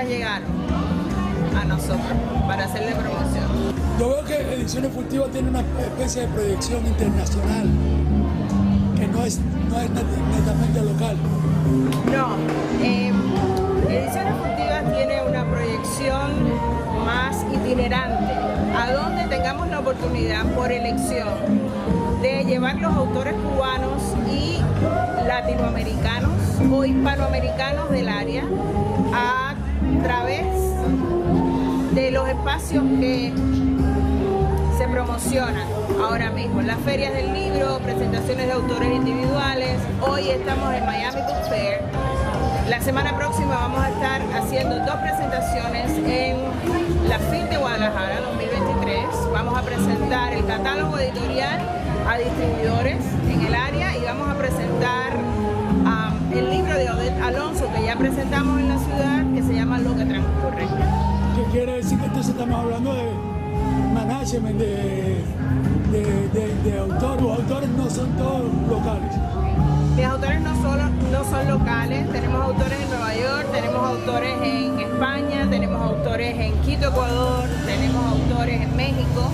llegaron a nosotros para hacerle promoción. Yo veo que Ediciones Furtivas tiene una especie de proyección internacional, que no es netamente local. No, Ediciones Furtivas tiene una proyección más itinerante, a donde tengamos la oportunidad por elección de llevar los autores cubanos y latinoamericanos o hispanoamericanos del área a través de los espacios que se promocionan ahora mismo, las ferias del libro, presentaciones de autores individuales. Hoy estamos en Miami Book Fair. La semana próxima vamos a estar haciendo 2 presentaciones en la FIL de Guadalajara 2023. Vamos a presentar el catálogo editorial a distribuidores en el área y vamos a presentar el libro de Odette Alonso que ya presentamos en la ciudad, que se llama Lo que transcurre. ¿Qué quiere decir? Que entonces estamos hablando de management, de autores. Los autores no son todos locales. Mis autores no son locales, tenemos autores en Nueva York, tenemos autores en España, tenemos autores en Quito, Ecuador, tenemos autores en México.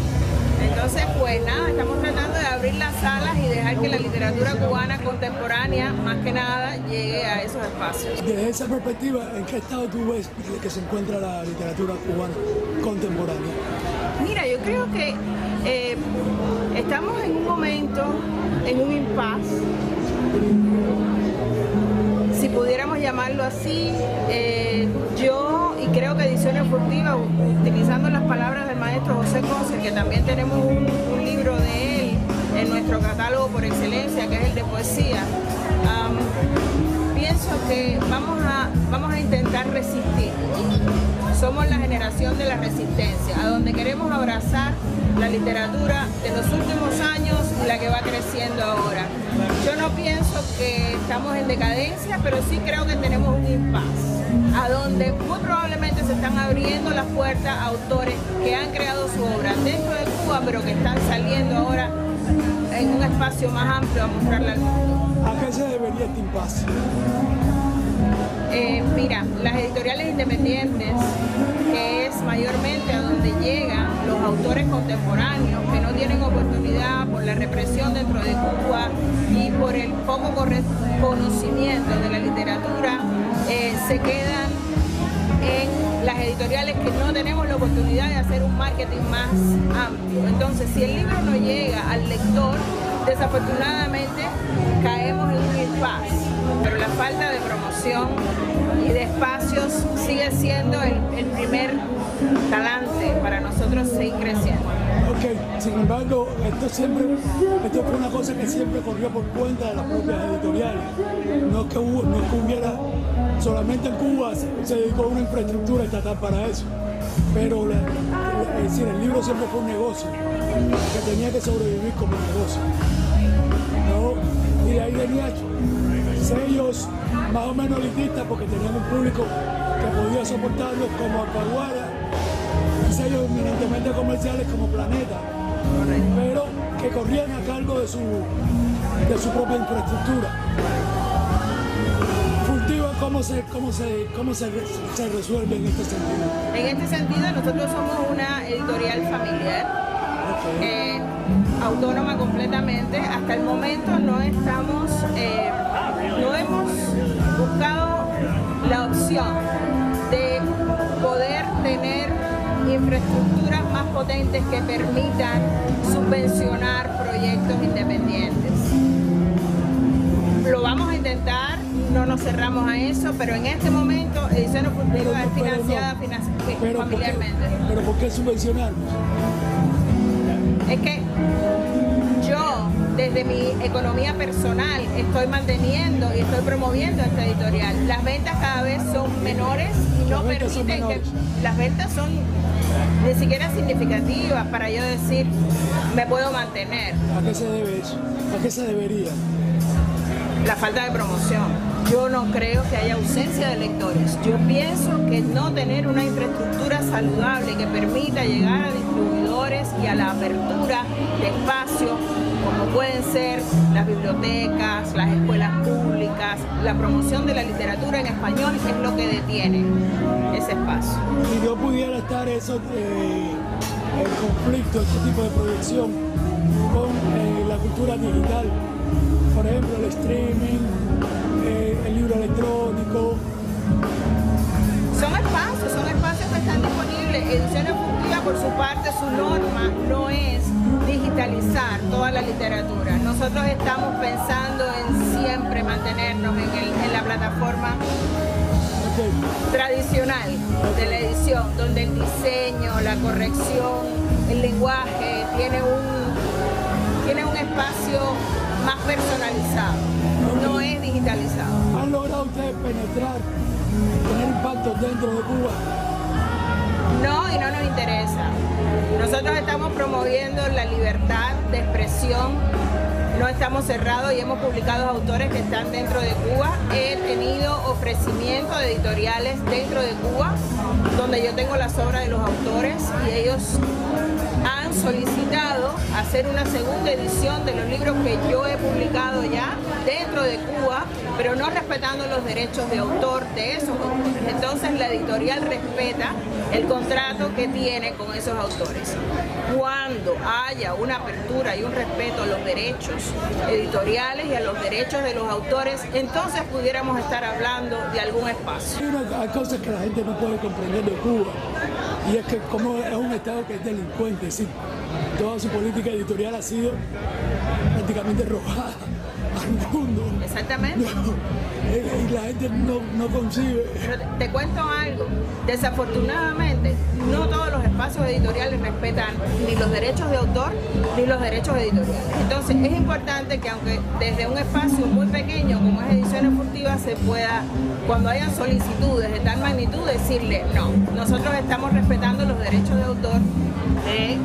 Entonces, pues nada, estamos tratando de abrir las salas y dejar que la literatura cubana contemporánea, más que nada, llegue a esos espacios. Desde esa perspectiva, ¿en qué estado tú ves que se encuentra la literatura cubana contemporánea? Mira, yo creo que estamos en un momento, en un impasse, si pudiéramos llamarlo así. Yo, y creo que Ediciones Furtivas, utilizando las palabras del maestro José Conce, que también tenemos un libro de él en nuestro catálogo por excelencia, que es el de poesía, pienso que vamos a intentar resistir. Somos la generación de la resistencia, a donde queremos abrazar la literatura de los últimos años y la que va creciendo ahora. Yo no pienso que estamos en decadencia, pero sí creo que tenemos un impasse, a donde muy probablemente se están abriendo las puertas a autores que han creado su obra dentro de Cuba, pero que están saliendo ahora en un espacio más amplio a mostrarla al mundo. ¿A qué se debería este impasse? Mira, las editoriales independientes, que es mayormente a donde llegan los autores contemporáneos que no tienen oportunidad por la represión dentro de Cuba y por el poco conocimiento de la literatura, se quedan en las editoriales que no tenemos la oportunidad de hacer un marketing más amplio. Entonces, si el libro no llega al lector, desafortunadamente caemos en un impasse, pero la falta de promoción y de espacios sigue siendo el primer talante para nosotros seguir creciendo. Ok, sin embargo, esto fue una cosa que siempre corrió por cuenta de las propias editoriales. No es que hubiera, solamente en Cuba se dedicó una infraestructura estatal para eso. Pero es decir, el libro siempre fue un negocio, que tenía que sobrevivir como un negocio. ¿No? Y de ahí venía sellos más o menos elitistas, porque tenían un público que podía soportarlos, como Alfaguara, y sellos eminentemente comerciales como Planeta, pero que corrían a cargo de su propia infraestructura. Furtiva, ¿cómo se resuelve en este sentido? En este sentido, nosotros somos una editorial familiar, autónoma completamente. Hasta el momento no hemos buscado la opción de poder tener infraestructuras más potentes que permitan subvencionar proyectos independientes. Lo vamos a intentar, no nos cerramos a eso, pero en este momento Ediciones Furtivas es financiada familiarmente. ¿Pero por qué subvencionarnos? Es que yo, desde mi economía personal, estoy manteniendo y estoy promoviendo esta editorial. Las ventas cada vez son menores y no permiten que las ventas son ni siquiera significativas para yo decir me puedo mantener. ¿A qué se debe eso? ¿A qué se debería? La falta de promoción. Yo no creo que haya ausencia de lectores. Yo pienso que no tener una infraestructura saludable que permita llegar a distribuidores y a la apertura de espacios como pueden ser las bibliotecas, las escuelas públicas, la promoción de la literatura en español es lo que detiene ese espacio. paso. Si no pudiera estar eso, el conflicto, este tipo de proyección con la cultura digital, por ejemplo el streaming, el libro electrónico. Son espacios que están disponibles. Ediciones Furtivas, por su parte, su norma no es digitalizar toda la literatura. Nosotros estamos pensando en siempre mantenernos en la plataforma tradicional de la edición, donde el diseño, la corrección, el lenguaje tiene un espacio más personalizado, no es digitalizado. ¿Han logrado ustedes penetrar, tener impacto dentro de Cuba? No, y no nos interesa. Nosotros estamos promoviendo la libertad de expresión, no estamos cerrados y hemos publicado autores que están dentro de Cuba. He tenido ofrecimientos de editoriales dentro de Cuba, donde yo tengo las obras de los autores y ellos han solicitado hacer una segunda edición de los libros que yo he publicado ya dentro de Cuba, pero no respetando los derechos de autor de esos autores. Entonces la editorial respeta el contrato que tiene con esos autores. Cuando haya una apertura y un respeto a los derechos editoriales y a los derechos de los autores, entonces pudiéramos estar hablando de algún espacio. Hay cosas que la gente no puede comprender de Cuba, y es que como es un estado que es delincuente, sí, toda su política editorial ha sido prácticamente robada al mundo. Exactamente. Y la gente no concibe. Pero te cuento algo, desafortunadamente no todos los espacios editoriales respetan ni los derechos de autor ni los derechos editoriales. Entonces es importante que aunque desde un espacio muy pequeño como es Ediciones Furtivas se pueda, cuando hayan solicitudes de tal magnitud, decirle no, nosotros estamos respetando los derechos de autor de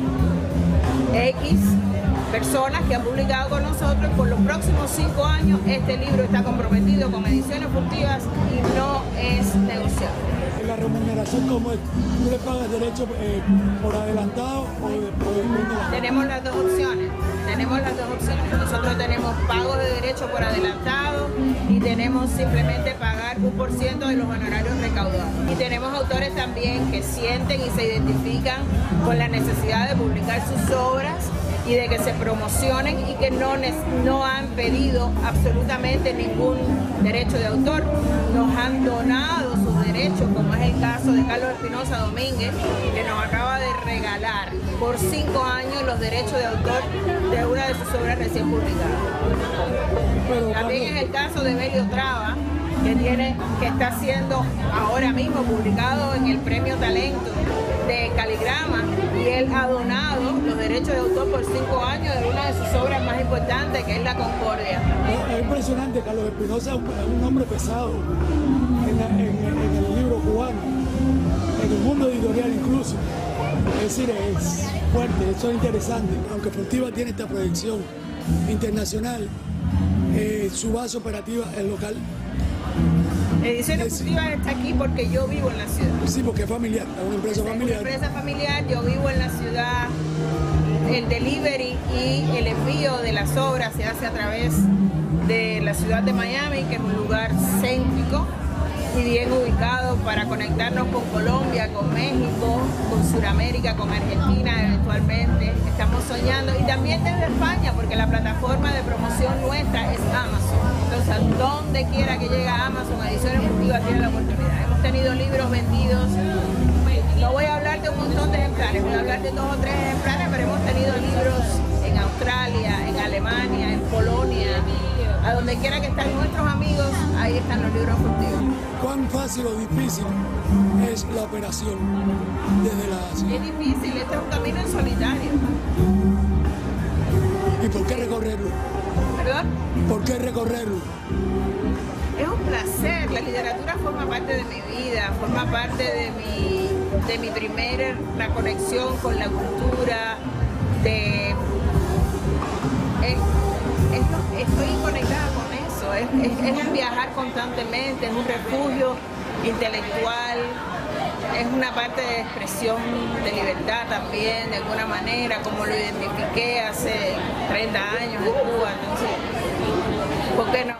X personas que han publicado con nosotros. Por los próximos 5 años este libro está comprometido con Ediciones Furtivas y no es negociable. La remuneración, ¿cómo es? ¿Tú le pagas derecho por adelantado o después? Tenemos las dos opciones. Nosotros tenemos pagos de derecho por adelantado y tenemos simplemente pagar 1% de los honorarios recaudados. Y tenemos autores también que sienten y se identifican con la necesidad de publicar sus obras y de que se promocionen y que no han pedido absolutamente ningún derecho de autor. Nos han donado sus derechos, como es el caso de Carlos Espinosa Domínguez, que nos acaba de regalar por 5 años los derechos de autor de una de sus obras recién publicadas. También es el caso de Belio Traba, que está siendo ahora mismo publicado en el Premio Talento de Caligrama, y él ha donado los derechos de autor por 5 años de una de sus obras más importantes, que es La Concordia. Es impresionante. Carlos Espinosa es un hombre pesado en el libro cubano, en el mundo editorial incluso. Es decir, es fuerte, eso es interesante. Aunque Furtiva tiene esta proyección internacional, su base operativa es local. Ediciones Furtivas está aquí porque yo vivo en la ciudad. Sí, porque es familiar, es una empresa familiar. Es una empresa familiar, yo vivo en la ciudad. El delivery y el envío de las obras se hace a través de la ciudad de Miami, que es un lugar céntrico y bien ubicado para conectarnos con Colombia, con México, con Sudamérica, con Argentina eventualmente. Estamos soñando, y también desde España, porque la plataforma de promoción nuestra es Amazon. Entonces, donde quiera que llegue a Amazon, Ediciones Furtivas tiene la oportunidad. Hemos tenido libros vendidos, no voy a hablar de un montón de ejemplares, voy a hablar de 2 o 3 ejemplares, pero hemos tenido libros en Australia, en Alemania, en Polonia, a donde quiera que están nuestros amigos, ahí están los libros Furtivos. ¿Cuán fácil o difícil es la operación desde la ciudad? Es difícil, este es un camino en solitario. ¿Y por qué recorrerlo? ¿Perdón? ¿Por qué recorrerlo? Es un placer, la literatura forma parte de mi vida, forma parte de mi primera la conexión con la cultura, estoy conectada con eso, es un viajar constantemente, es un refugio intelectual, es una parte de expresión de libertad también, de alguna manera, como lo identifiqué hace 30 años en Cuba, entonces, ¿por qué no?